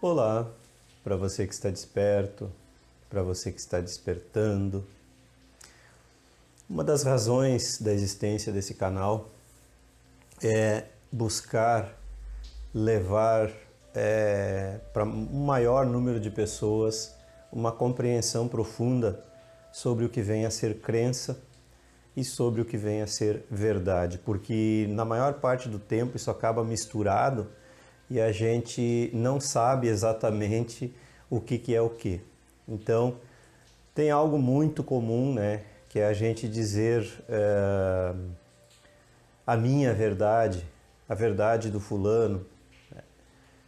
Olá, para você que está desperto, para você que está despertando. Uma das razões da existência desse canal é buscar levar para um maior número de pessoas uma compreensão profunda sobre o que vem a ser crença e sobre o que vem a ser verdade, porque na maior parte do tempo isso acaba misturado e a gente não sabe exatamente o que é o que. Então, tem algo muito comum, né, que é a gente dizer a minha verdade, a verdade do fulano,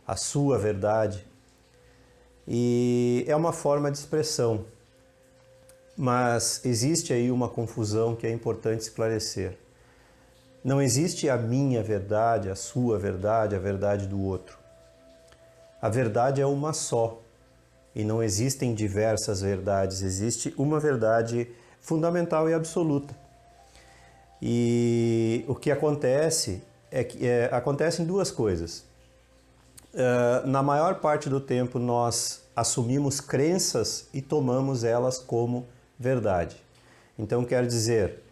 a sua verdade. E é uma forma de expressão, mas existe aí uma confusão que é importante esclarecer. Não existe a minha verdade, a sua verdade, a verdade do outro. A verdade é uma só e não existem diversas verdades, existe uma verdade fundamental e absoluta. E o que acontece é que acontecem duas coisas. Na maior parte do tempo nós assumimos crenças e tomamos elas como verdade. Então quer dizer,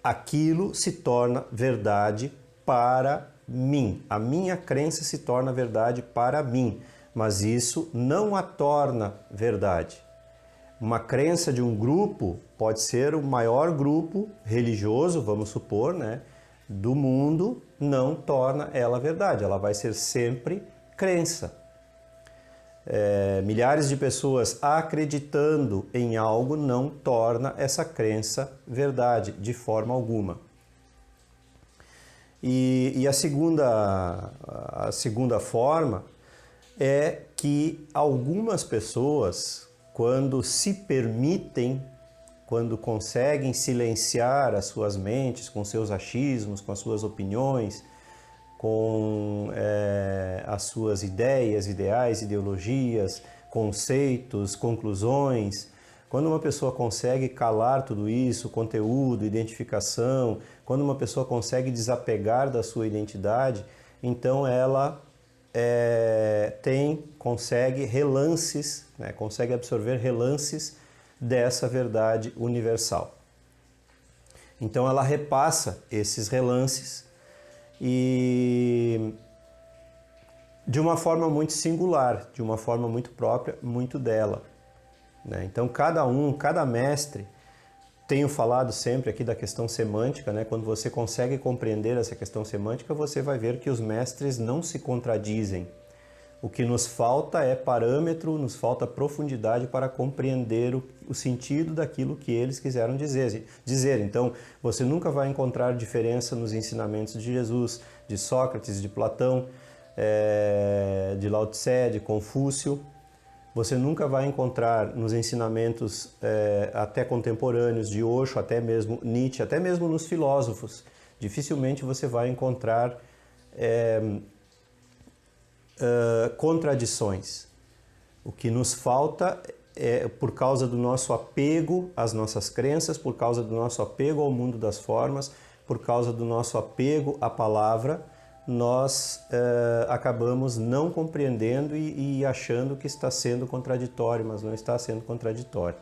aquilo se torna verdade para mim. A minha crença se torna verdade para mim, mas isso não a torna verdade. Uma crença de um grupo pode ser o maior grupo religioso, vamos supor, né, do mundo, não torna ela verdade. Ela vai ser sempre crença. Milhares de pessoas acreditando em algo não torna essa crença verdade, de forma alguma. E a segunda forma é que algumas pessoas, quando se permitem, quando conseguem silenciar as suas mentes com seus achismos, com as suas opiniões, com as suas ideias, ideais, ideologias, conceitos, conclusões. Quando uma pessoa consegue calar tudo isso, conteúdo, identificação, quando uma pessoa consegue desapegar da sua identidade, então ela consegue relances, né, consegue absorver relances dessa verdade universal. Então ela repassa esses relances e de uma forma muito singular, de uma forma muito própria, muito dela, né? Então cada mestre, tenho falado sempre aqui da questão semântica, né? Quando você consegue compreender essa questão semântica, você vai ver que os mestres não se contradizem. O que nos falta é parâmetro, nos falta profundidade para compreender o sentido daquilo que eles quiseram dizer. Então, você nunca vai encontrar diferença nos ensinamentos de Jesus, de Sócrates, de Platão, de Lao Tse, de Confúcio. Você nunca vai encontrar nos ensinamentos até contemporâneos de Osho, até mesmo Nietzsche, até mesmo nos filósofos. Dificilmente você vai encontrar contradições. O que nos falta é, por causa do nosso apego às nossas crenças, por causa do nosso apego ao mundo das formas, por causa do nosso apego à palavra, nós acabamos não compreendendo e achando que está sendo contraditório, mas não está sendo contraditório.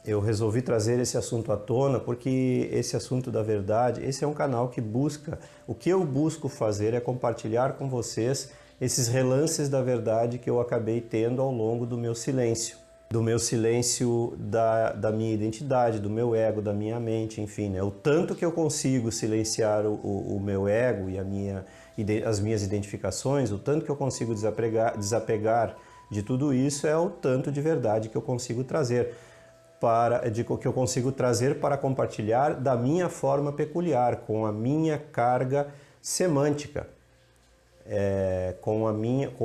Eu resolvi trazer esse assunto à tona porque esse assunto da verdade, esse é um canal que busca, o que eu busco fazer é compartilhar com vocês esses relances da verdade que eu acabei tendo ao longo do meu silêncio da minha identidade, do meu ego, da minha mente, enfim, né? O tanto que eu consigo silenciar o meu ego e as minhas identificações, o tanto que eu consigo desapegar de tudo isso é o tanto de verdade que eu consigo trazer para compartilhar da minha forma peculiar, com a minha carga semântica, com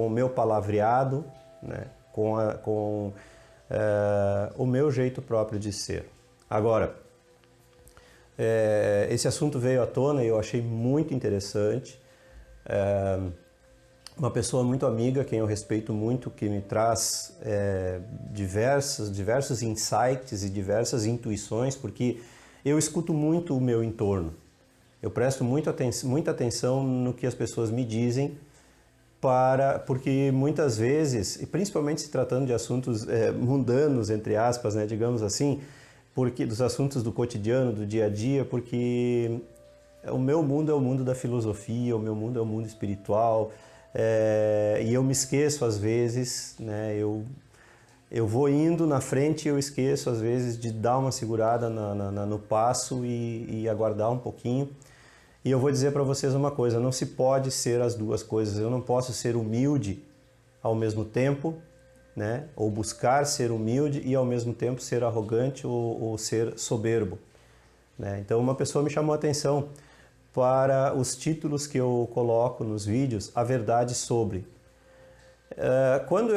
o meu palavreado, né, com o meu jeito próprio de ser. Agora, esse assunto veio à tona e eu achei muito interessante. Uma pessoa muito amiga, quem eu respeito muito, que me traz diversos insights e diversas intuições, porque eu escuto muito o meu entorno. Eu presto muita atenção no que as pessoas me dizem porque muitas vezes, e principalmente se tratando de assuntos mundanos, entre aspas, né, digamos assim, porque dos assuntos do cotidiano, do dia a dia, porque o meu mundo é o mundo da filosofia, o meu mundo é o mundo espiritual, e eu me esqueço às vezes, né, eu vou indo na frente e eu esqueço às vezes de dar uma segurada no passo e aguardar um pouquinho. E eu vou dizer para vocês uma coisa, não se pode ser as duas coisas. Eu não posso ser humilde ao mesmo tempo, né? Ou buscar ser humilde e ao mesmo tempo ser arrogante ou ser soberbo, né? Então uma pessoa me chamou a atenção para os títulos que eu coloco nos vídeos, a verdade sobre. Quando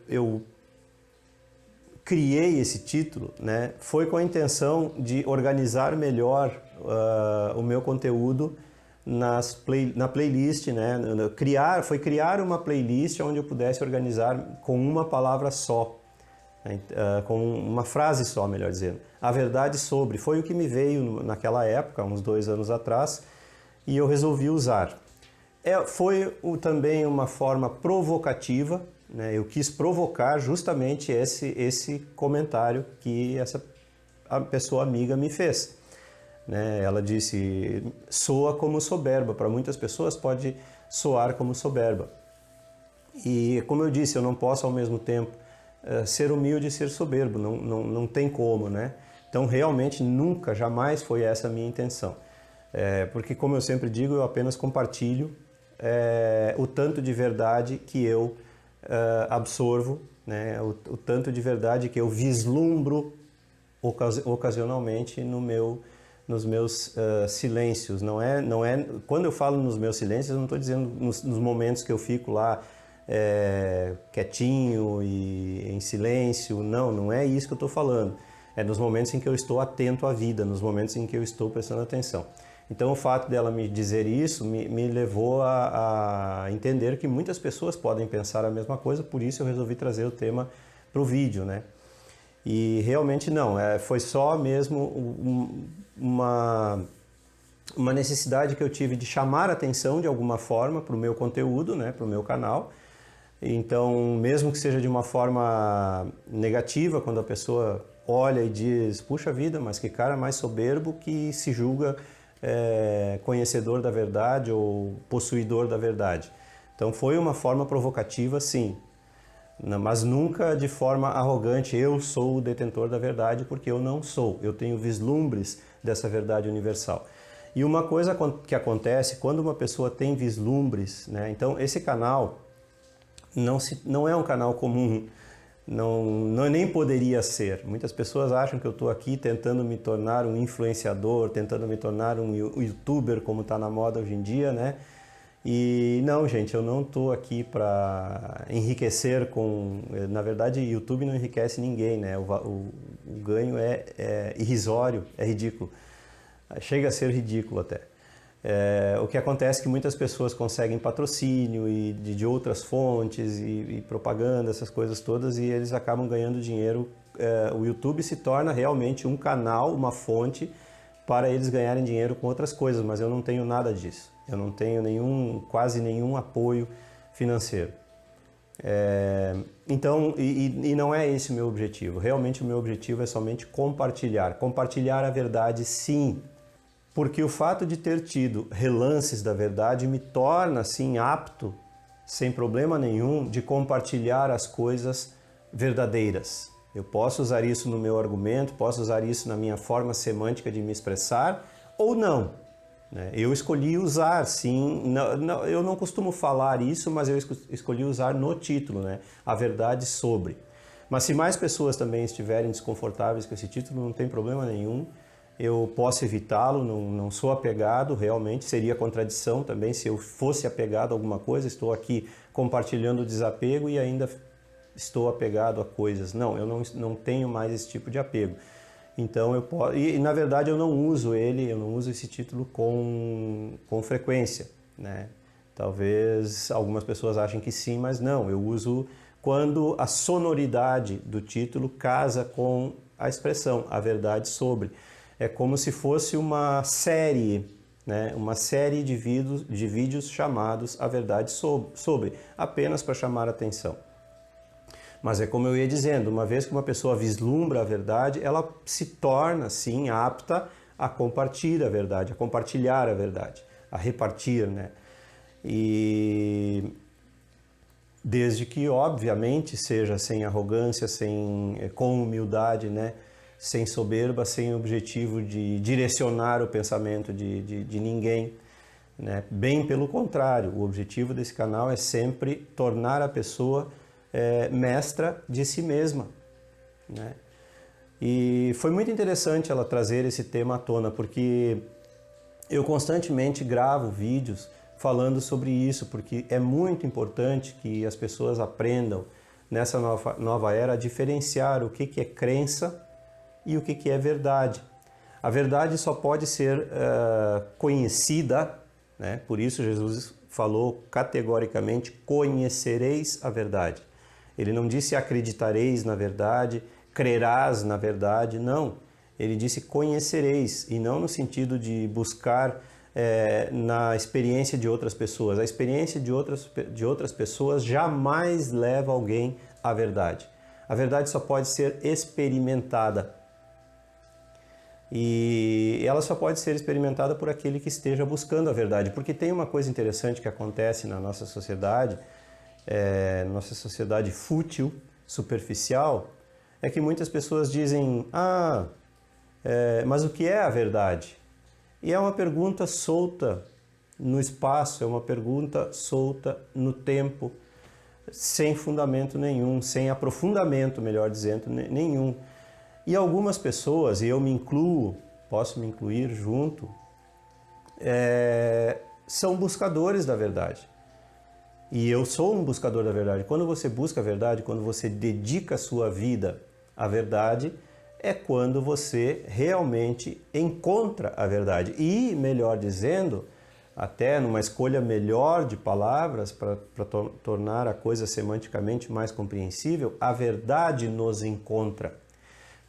eu criei esse título, né, foi com a intenção de organizar melhor o meu conteúdo na playlist, né, foi criar uma playlist onde eu pudesse organizar com uma palavra só, né, com uma frase só, melhor dizendo. A verdade sobre, foi o que me veio naquela época, uns 2 anos atrás, e eu resolvi usar. Foi também uma forma provocativa, né? Eu quis provocar justamente esse comentário que a pessoa amiga me fez, né? Ela disse, soa como soberba, para muitas pessoas pode soar como soberba. E como eu disse, eu não posso ao mesmo tempo ser humilde e ser soberbo, não tem como, né? Então realmente nunca, jamais foi essa a minha intenção. Porque como eu sempre digo, eu apenas compartilho o tanto de verdade que eu absorvo, né? O tanto de verdade que eu vislumbro ocasionalmente nos meus silêncios. Não é, quando eu falo nos meus silêncios, eu não estou dizendo nos momentos que eu fico lá quietinho e em silêncio. Não é isso que eu estou falando. É nos momentos em que eu estou atento à vida, nos momentos em que eu estou prestando atenção. Então o fato dela me dizer isso me levou a entender que muitas pessoas podem pensar a mesma coisa, por isso eu resolvi trazer o tema para o vídeo, né? E realmente não, foi só mesmo uma necessidade que eu tive de chamar a atenção de alguma forma para o meu conteúdo, né, para o meu canal. Então, mesmo que seja de uma forma negativa, quando a pessoa olha e diz, puxa vida, mas que cara mais soberbo que se julga conhecedor da verdade ou possuidor da verdade. Então foi uma forma provocativa, sim, mas nunca de forma arrogante, eu sou o detentor da verdade, porque eu não sou, eu tenho vislumbres dessa verdade universal. E uma coisa que acontece quando uma pessoa tem vislumbres, né? Então esse canal não é um canal comum, nem poderia ser. Muitas pessoas acham que eu estou aqui tentando me tornar um influenciador, tentando me tornar um youtuber, como está na moda hoje em dia, né? E não, gente, eu não estou aqui para enriquecer Na verdade, YouTube não enriquece ninguém, né? O ganho é irrisório, é ridículo. Chega a ser ridículo até. O que acontece é que muitas pessoas conseguem patrocínio e de outras fontes e propaganda, essas coisas todas, e eles acabam ganhando dinheiro. O YouTube se torna realmente um canal, uma fonte para eles ganharem dinheiro com outras coisas, mas eu não tenho nada disso. Eu não tenho quase nenhum apoio financeiro. Então, não é esse o meu objetivo. Realmente o meu objetivo é somente compartilhar. Compartilhar a verdade, sim. Porque o fato de ter tido relances da verdade me torna, assim, apto, sem problema nenhum, de compartilhar as coisas verdadeiras. Eu posso usar isso no meu argumento, posso usar isso na minha forma semântica de me expressar, ou não. Eu escolhi usar, sim, eu não costumo falar isso, mas eu escolhi usar no título, né? A verdade sobre. Mas se mais pessoas também estiverem desconfortáveis com esse título, não tem problema nenhum. Eu posso evitá-lo, não sou apegado, realmente seria contradição também se eu fosse apegado a alguma coisa. Estou aqui compartilhando o desapego e ainda estou apegado a coisas. Não, eu não tenho mais esse tipo de apego. Então eu posso, e na verdade eu não uso esse título com frequência, né? Talvez algumas pessoas achem que sim, mas não, eu uso quando a sonoridade do título casa com a expressão, a verdade sobre. É como se fosse uma série né, uma série de vídeos chamados A Verdade sobre, apenas para chamar a atenção. Mas é como eu ia dizendo, uma vez que uma pessoa vislumbra a verdade, ela se torna, sim, apta a compartilhar a verdade, a repartir, né? E desde que, obviamente, seja sem arrogância, com humildade, né? Sem soberba, sem objetivo de direcionar o pensamento de ninguém, né? Bem pelo contrário, o objetivo desse canal é sempre tornar a pessoa mestra de si mesma, né? E foi muito interessante ela trazer esse tema à tona, porque eu constantemente gravo vídeos falando sobre isso, porque é muito importante que as pessoas aprendam nessa nova era a diferenciar o que é crença e o que é verdade. A verdade só pode ser conhecida, né? Por isso Jesus falou categoricamente: conhecereis a verdade. Ele não disse acreditareis na verdade, crerás na verdade, não. Ele disse conhecereis, e não no sentido de buscar na experiência de outras pessoas. A experiência de outras pessoas jamais leva alguém à verdade. A verdade só pode ser experimentada. E ela só pode ser experimentada por aquele que esteja buscando a verdade. Porque tem uma coisa interessante que acontece na nossa sociedade fútil, superficial, é que muitas pessoas dizem: mas o que é a verdade? E é uma pergunta solta no espaço, é uma pergunta solta no tempo, sem fundamento nenhum, sem aprofundamento, melhor dizendo, nenhum. E algumas pessoas, e eu me incluo, posso me incluir junto, são buscadores da verdade. E eu sou um buscador da verdade. Quando você busca a verdade, quando você dedica a sua vida à verdade, é quando você realmente encontra a verdade. E, melhor dizendo, até numa escolha melhor de palavras, para tornar a coisa semanticamente mais compreensível, a verdade nos encontra.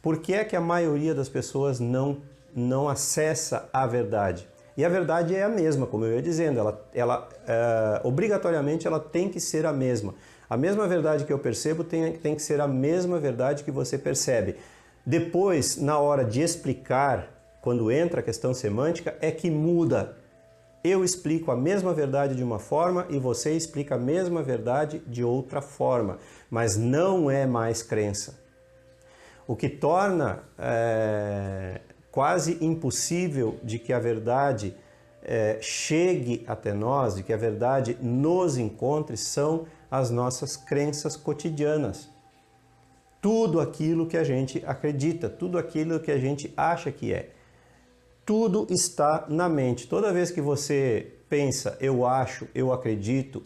Por que é que a maioria das pessoas não acessa a verdade? E a verdade é a mesma, como eu ia dizendo, obrigatoriamente ela tem que ser a mesma. A mesma verdade que eu percebo tem que ser a mesma verdade que você percebe. Depois, na hora de explicar, quando entra a questão semântica, é que muda. Eu explico a mesma verdade de uma forma e você explica a mesma verdade de outra forma, mas não é mais crença. O que torna quase impossível de que a verdade chegue até nós, de que a verdade nos encontre, são as nossas crenças cotidianas. Tudo aquilo que a gente acredita, tudo aquilo que a gente acha que é. Tudo está na mente. Toda vez que você pensa, eu acho, eu acredito,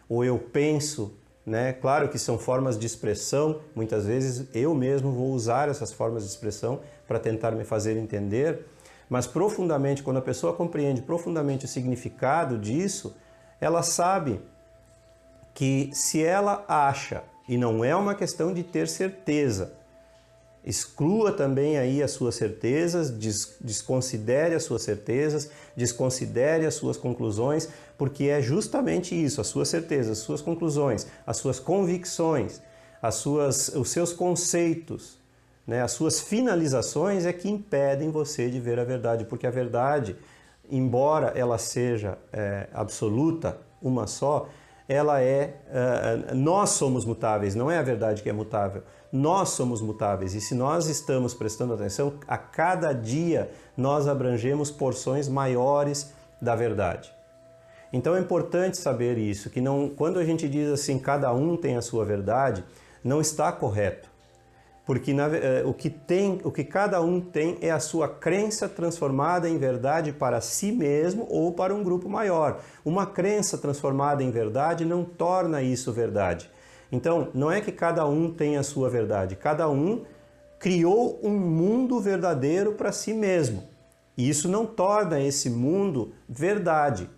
ou eu penso, né? Claro que são formas de expressão, muitas vezes eu mesmo vou usar essas formas de expressão para tentar me fazer entender, mas profundamente, quando a pessoa compreende profundamente o significado disso, ela sabe que se ela acha, e não é uma questão de ter certeza, exclua também aí as suas certezas, desconsidere as suas certezas, desconsidere as suas conclusões, porque é justamente isso, as suas certezas, as suas conclusões, as suas convicções, os seus conceitos, né, as suas finalizações é que impedem você de ver a verdade, porque a verdade, embora ela seja absoluta, uma só, nós somos mutáveis, não é a verdade que é mutável. Nós somos mutáveis e se nós estamos prestando atenção, a cada dia nós abrangemos porções maiores da verdade. Então é importante saber isso, que quando a gente diz assim, cada um tem a sua verdade, não está correto. Porque o que cada um tem é a sua crença transformada em verdade para si mesmo ou para um grupo maior. Uma crença transformada em verdade não torna isso verdade. Então, não é que cada um tem a sua verdade, cada um criou um mundo verdadeiro para si mesmo. E isso não torna esse mundo verdade,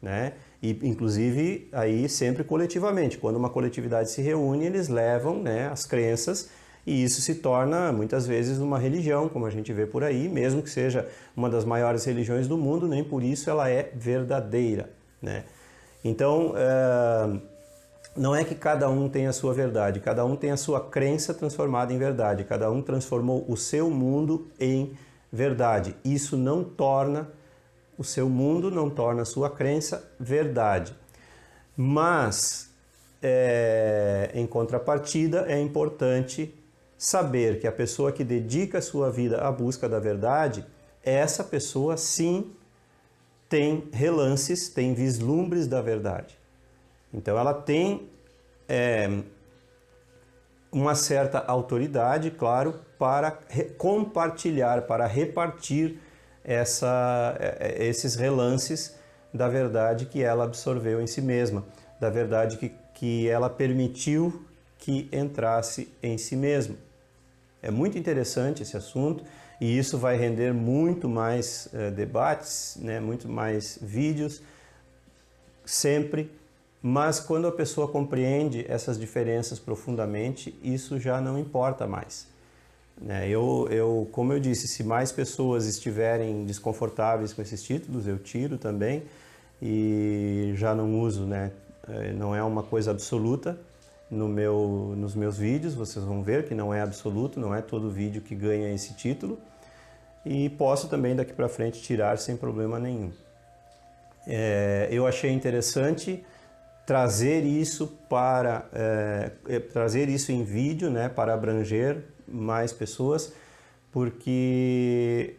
né? E, inclusive, aí sempre coletivamente. Quando uma coletividade se reúne, eles levam, né, as crenças E isso se torna, muitas vezes, uma religião, como a gente vê por aí, mesmo que seja uma das maiores religiões do mundo, nem por isso ela é verdadeira, né? Então, não é que cada um tem a sua verdade, cada um tem a sua crença transformada em verdade, cada um transformou o seu mundo em verdade. Isso não torna o seu mundo, não torna a sua crença verdade. Mas, em contrapartida, é importante saber que a pessoa que dedica a sua vida à busca da verdade, essa pessoa sim tem relances, tem vislumbres da verdade. Então ela tem uma certa autoridade, claro, para compartilhar, para repartir esses relances da verdade que ela absorveu em si mesma, da verdade que ela permitiu que entrasse em si mesma. É muito interessante esse assunto e isso vai render muito mais debates, né, muito mais vídeos, sempre. Mas quando a pessoa compreende essas diferenças profundamente, isso já não importa mais. Como eu disse, se mais pessoas estiverem desconfortáveis com esses títulos, eu tiro também e já não uso, né? Não é uma coisa absoluta nos meus vídeos, vocês vão ver que não é absoluto, não é todo vídeo que ganha esse título. E posso também daqui para frente tirar sem problema nenhum. Eu achei interessante trazer isso em vídeo, né, para abranger mais pessoas, porque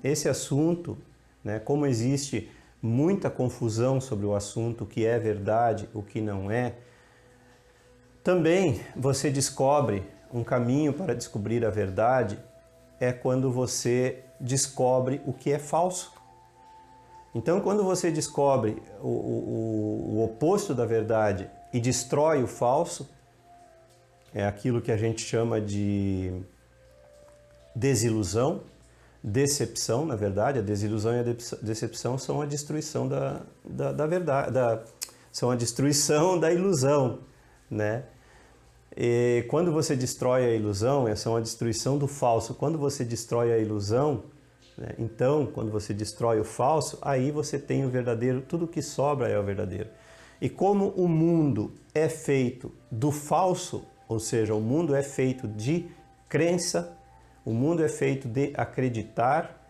esse assunto, né, como existe muita confusão sobre o assunto, o que é verdade, o que não é, também você descobre um caminho para descobrir a verdade quando você descobre o que é falso. Então, quando você descobre o oposto da verdade e destrói o falso, é aquilo que a gente chama de desilusão, decepção, na verdade. A desilusão e a decepção são a destruição da verdade, são a destruição da ilusão, né? E quando você destrói a ilusão, são a destruição do falso. Quando você destrói a ilusão, então, quando você destrói o falso, aí você tem o verdadeiro, tudo que sobra é o verdadeiro. E como o mundo é feito do falso, ou seja, o mundo é feito de crença, o mundo é feito de acreditar,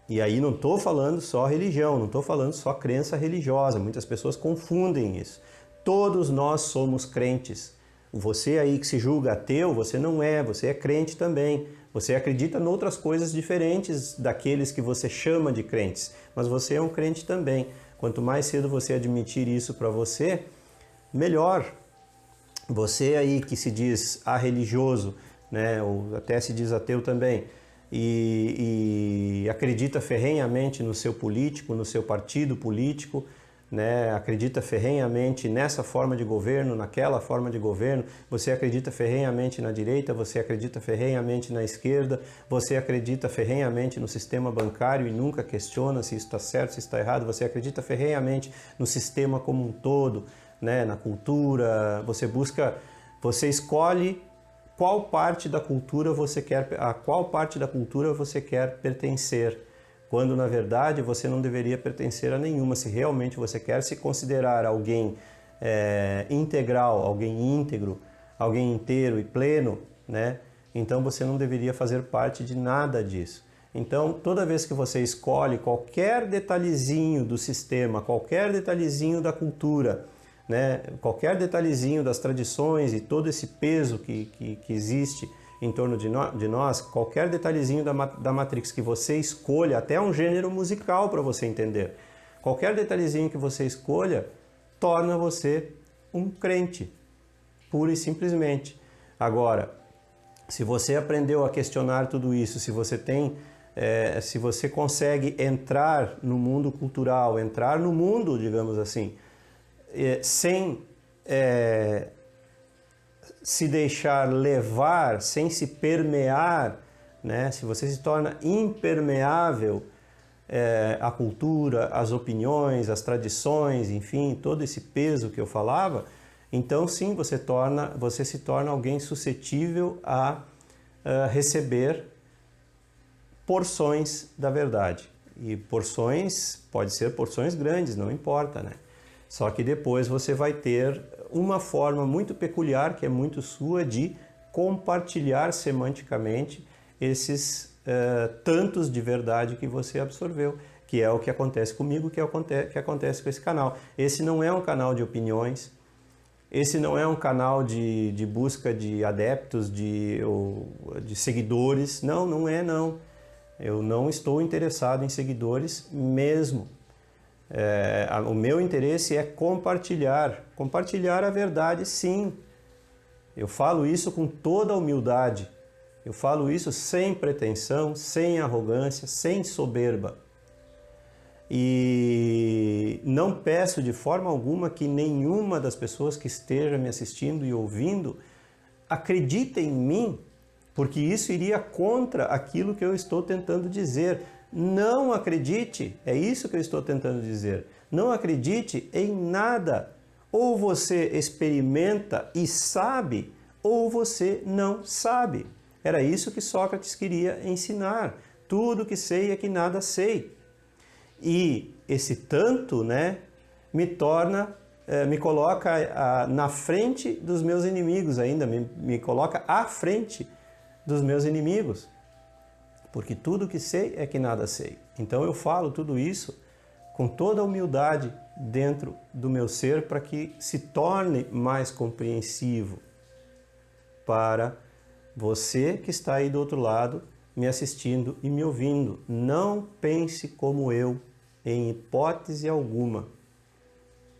e aí não estou falando só religião, não estou falando só crença religiosa, muitas pessoas confundem isso. Todos nós somos crentes. Você aí que se julga ateu, você não é, você é crente também. Você acredita em outras coisas diferentes daqueles que você chama de crentes, mas você é um crente também. Quanto mais cedo você admitir isso para você, melhor. Você aí que se diz religioso, né, ou até se diz ateu também, e acredita ferrenhamente no seu político, no seu partido político, né, acredita ferrenhamente nessa forma de governo, naquela forma de governo, você acredita ferrenhamente na direita, você acredita ferrenhamente na esquerda, você acredita ferrenhamente no sistema bancário e nunca questiona se isso está certo, se está errado, você acredita ferrenhamente no sistema como um todo, né, na cultura, você escolhe qual parte da cultura a qual parte da cultura você quer pertencer, quando na verdade você não deveria pertencer a nenhuma. Se realmente você quer se considerar alguém integral, alguém íntegro, alguém inteiro e pleno, né? Então você não deveria fazer parte de nada disso. Então, toda vez que você escolhe qualquer detalhezinho do sistema, qualquer detalhezinho da cultura, né, qualquer detalhezinho das tradições e todo esse peso que existe em torno de nós, qualquer detalhezinho da Matrix que você escolha, até um gênero musical para você entender, qualquer detalhezinho que você escolha, torna você um crente, pura e simplesmente. Agora, se você aprendeu a questionar tudo isso, se você consegue entrar no mundo cultural, entrar no mundo, digamos assim, sem se deixar levar, sem se permear, né? Se você se torna impermeável à cultura, às opiniões, às tradições, enfim, todo esse peso que eu falava, então sim, você se torna alguém suscetível a receber porções da verdade. E porções, pode ser porções grandes, não importa, né? Só que depois você vai ter uma forma muito peculiar, que é muito sua, de compartilhar semanticamente esses tantos de verdade que você absorveu, que é o que acontece comigo, que acontece com esse canal. Esse não é um canal de opiniões, esse não é um canal de busca de adeptos, de seguidores. Não, não é não. Eu não estou interessado em seguidores mesmo. O meu interesse é compartilhar a verdade, sim. Eu falo isso com toda a humildade. Eu falo isso sem pretensão, sem arrogância, sem soberba. E não peço de forma alguma que nenhuma das pessoas que esteja me assistindo e ouvindo acredite em mim, porque isso iria contra aquilo que eu estou tentando dizer. Não acredite, é isso que eu estou tentando dizer. Não acredite em nada. Ou você experimenta e sabe, ou você não sabe. Era isso que Sócrates queria ensinar. Tudo que sei é que nada sei. E esse tanto, né, me coloca na frente dos meus inimigos ainda, me coloca à frente dos meus inimigos. Porque tudo que sei é que nada sei. Então eu falo tudo isso com toda a humildade dentro do meu ser para que se torne mais compreensivo para você que está aí do outro lado me assistindo e me ouvindo. Não pense como eu, em hipótese alguma.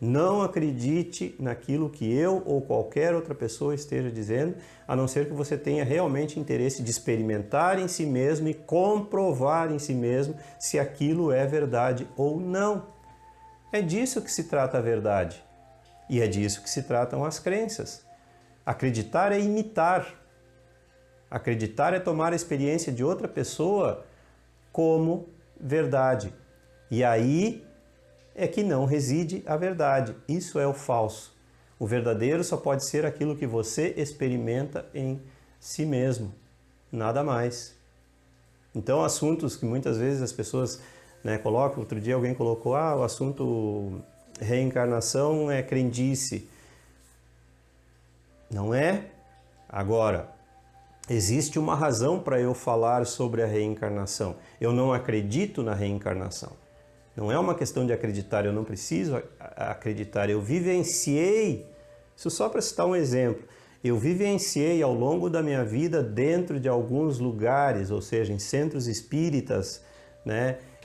Não acredite naquilo que eu ou qualquer outra pessoa esteja dizendo, a não ser que você tenha realmente interesse de experimentar em si mesmo e comprovar em si mesmo se aquilo é verdade ou não. É disso que se trata a verdade. E é disso que se tratam as crenças. Acreditar é imitar. Acreditar é tomar a experiência de outra pessoa como verdade. E aí é que não reside a verdade. Isso é o falso. O verdadeiro só pode ser aquilo que você experimenta em si mesmo. Nada mais. Então, assuntos que muitas vezes as pessoas colocam, outro dia alguém colocou, o assunto reencarnação é crendice. Não é? Agora, existe uma razão para eu falar sobre a reencarnação. Eu não acredito na reencarnação. Não é uma questão de acreditar, eu não preciso acreditar. Eu vivenciei, isso só para citar um exemplo, eu vivenciei ao longo da minha vida dentro de alguns lugares, ou seja, em centros espíritas,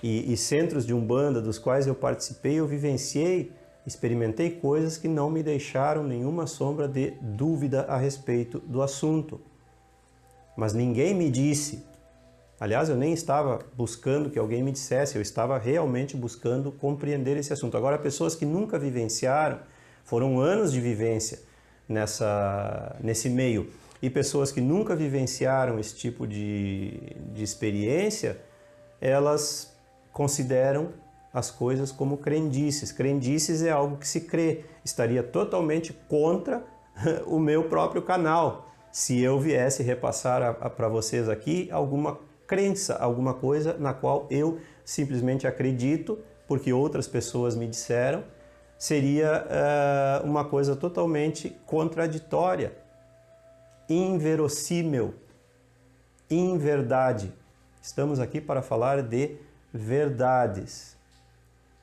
e centros de Umbanda dos quais eu participei, eu vivenciei, experimentei coisas que não me deixaram nenhuma sombra de dúvida a respeito do assunto. Mas ninguém me disse. Aliás, eu nem estava buscando que alguém me dissesse, eu estava realmente buscando compreender esse assunto. Agora, pessoas que nunca vivenciaram, foram anos de vivência nesse meio, e pessoas que nunca vivenciaram esse tipo de experiência, elas consideram as coisas como crendices. Crendices é algo que se crê. Estaria totalmente contra o meu próprio canal, se eu viesse repassar para vocês aqui alguma crença, alguma coisa na qual eu simplesmente acredito, porque outras pessoas me disseram, seria uma coisa totalmente contraditória, inverossímil, inverdade. Estamos aqui para falar de verdades.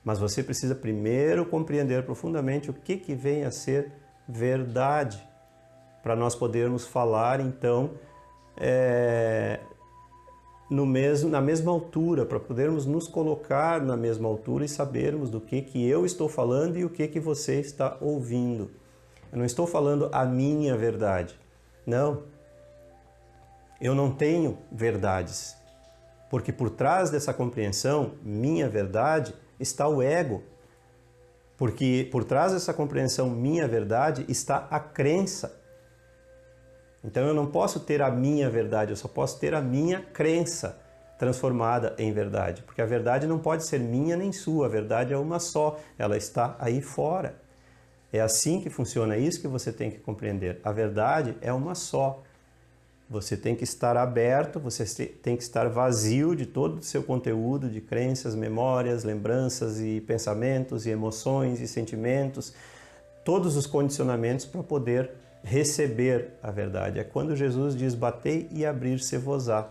Mas você precisa primeiro compreender profundamente o que vem a ser verdade, para nós podermos falar, então, na mesma altura, para podermos nos colocar na mesma altura e sabermos do que eu estou falando e o que você está ouvindo. Eu não estou falando a minha verdade. Não. Eu não tenho verdades. Porque por trás dessa compreensão, minha verdade, está o ego. Porque por trás dessa compreensão, minha verdade, está a crença. Então eu não posso ter a minha verdade, eu só posso ter a minha crença transformada em verdade. Porque a verdade não pode ser minha nem sua, a verdade é uma só, ela está aí fora. É assim que funciona, é isso que você tem que compreender. A verdade é uma só. Você tem que estar aberto, você tem que estar vazio de todo o seu conteúdo, de crenças, memórias, lembranças e pensamentos e emoções e sentimentos, todos os condicionamentos para poder receber a verdade. É quando Jesus diz: batei e abrir-se-vos-á.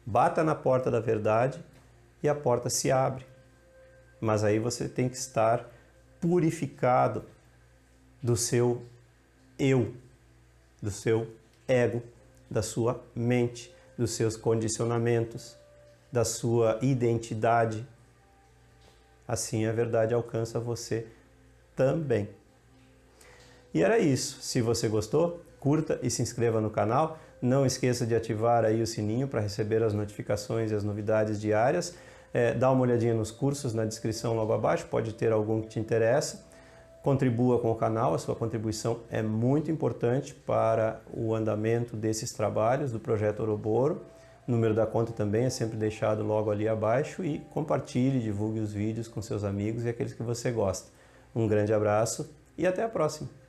Bata na porta da verdade e a porta se abre. Mas aí você tem que estar purificado do seu eu, do seu ego, da sua mente, dos seus condicionamentos, da sua identidade. Assim a verdade alcança você também. E era isso. Se você gostou, curta e se inscreva no canal. Não esqueça de ativar aí o sininho para receber as notificações e as novidades diárias. Dá uma olhadinha nos cursos na descrição logo abaixo, pode ter algum que te interessa. Contribua com o canal, a sua contribuição é muito importante para o andamento desses trabalhos do Projeto Ouroboro. O número da conta também é sempre deixado logo ali abaixo e compartilhe, divulgue os vídeos com seus amigos e aqueles que você gosta. Um grande abraço e até a próxima!